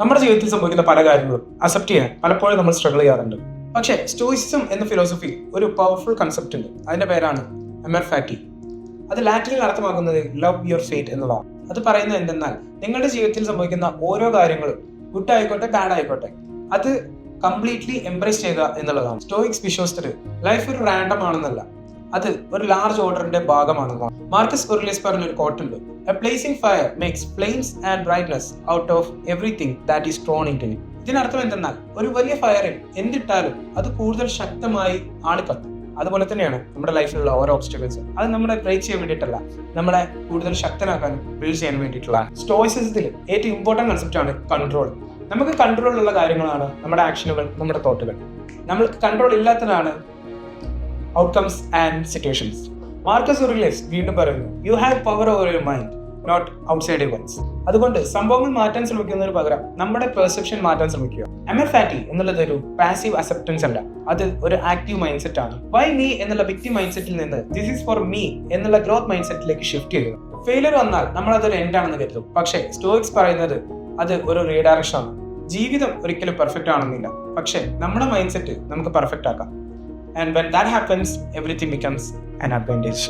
നമ്മുടെ ജീവിതത്തിൽ സംഭവിക്കുന്ന പല കാര്യങ്ങളും അക്സെപ്റ്റ് ചെയ്യാൻ പലപ്പോഴും നമ്മൾ സ്ട്രഗിൾ ചെയ്യാറുണ്ട്. പക്ഷേ സ്റ്റോയിസിസം എന്ന ഫിലോസഫി ഒരു പവർഫുൾ കൺസെപ്റ്റ് ഉണ്ട്. അതിന്റെ പേരാണ് അമർ ഫാറ്റി. അത് ലാറ്റിനിൽ അർത്ഥമാക്കുന്നത് ലവ് യുവർ ഫേറ്റ് എന്നുള്ളതാണ്. അത് പറയുന്നത് എന്തെന്നാൽ നിങ്ങളുടെ ജീവിതത്തിൽ സംഭവിക്കുന്ന ഓരോ കാര്യങ്ങളും ഗുഡ് ആയിക്കോട്ടെ ബാഡ് ആയിക്കോട്ടെ അത് കംപ്ലീറ്റ്ലി എംബ്രേസ് ചെയ്യുക എന്നുള്ളതാണ്. സ്റ്റോയിക്സ് വിശ്വസിച്ചത് ലൈഫ് ഒരു റാൻഡം ആണെന്നല്ല, അത് ഒരു ലാർജ് ഓർഡറിന്റെ ഭാഗമാണെന്നാണ്. മാർക്കസ് ഒറേലിയസ് പറഞ്ഞ ഒരു കോട്ടുണ്ട്, a blazing fire makes flames and brightness out of everything that is thrown into it. ഇതിനർത്ഥം എന്തെന്നാൽ ഒരു വലിയ ഫയറിൽ എന്തിട്ടാലും അത് കൂടുതൽ ശക്തമായി ആളിക്കത്തും. അതുപോലെ തന്നെയാണ് നമ്മുടെ ലൈഫിലുള്ള ഓരോ ഒബ്സ്റ്റക്കിൾസും. അത് നമ്മളെ ബ്രേക്ക് ചെയ്യാൻ വേണ്ടിയിട്ടല്ല, നമ്മളെ കൂടുതൽ ശക്തനാക്കാനും ബിൽഡ് ചെയ്യാൻ വേണ്ടിയിട്ടുള്ള. സ്റ്റോയിസിസത്തിൽ ഏറ്റവും ഇമ്പോർട്ടന്റ് കൺസെപ്റ്റ് ആണ് കൺട്രോൾ. നമുക്ക് കൺട്രോൾ ഉള്ള കാര്യങ്ങളാണ് നമ്മുടെ ആക്ഷനുകൾ, നമ്മുടെ തോട്ടുകൾ. നമ്മൾക്ക് കൺട്രോൾ ഇല്ലാത്തതാണ് outcomes and situations. Marcus Aurelius വീണ്ടും പറയുന്നു, you have power over your mind, not outside events. അതുകൊണ്ട് സംഭവങ്ങൾ മാറ്റാൻ ശ്രമിക്കുന്നതിന് പകരം നമ്മുടെ പെർസെപ്ഷൻ മാറ്റാൻ ശ്രമിക്കുക. അമർ ഫാറ്റി എന്നുള്ളത് ഒരു പാസീവ് അക്സെപ്റ്റൻസ് അല്ല, അത് ഒരു ആക്റ്റീവ് മൈൻഡ് സെറ്റ് ആണ്. വൈ മീ എന്നുള്ള വിക്ടിം മൈൻഡ് സെറ്റിൽ നിന്ന് ദിസ് ഈസ് ഫോർ മീ എന്നുള്ള ഗ്രോത്ത് മൈൻഡ് സെറ്റിലേക്ക് ഷിഫ്റ്റ് ചെയ്യുക. ഫെയിലിയർ വന്നാൽ നമ്മൾ അതൊരു എൻഡ് ആണെന്ന് കരുതും. പക്ഷേ സ്റ്റോയിക്സ് പറയുന്നത് അത് ഒരു റീഡയറക്ഷൻ ആണ്. ജീവിതം ഒരിക്കലും പെർഫെക്റ്റ് ആണെന്നില്ല, പക്ഷേ നമ്മുടെ മൈൻഡ് സെറ്റ് നമുക്ക് പെർഫെക്റ്റ് ആക്കാം. And when that happens, everything becomes an advantage.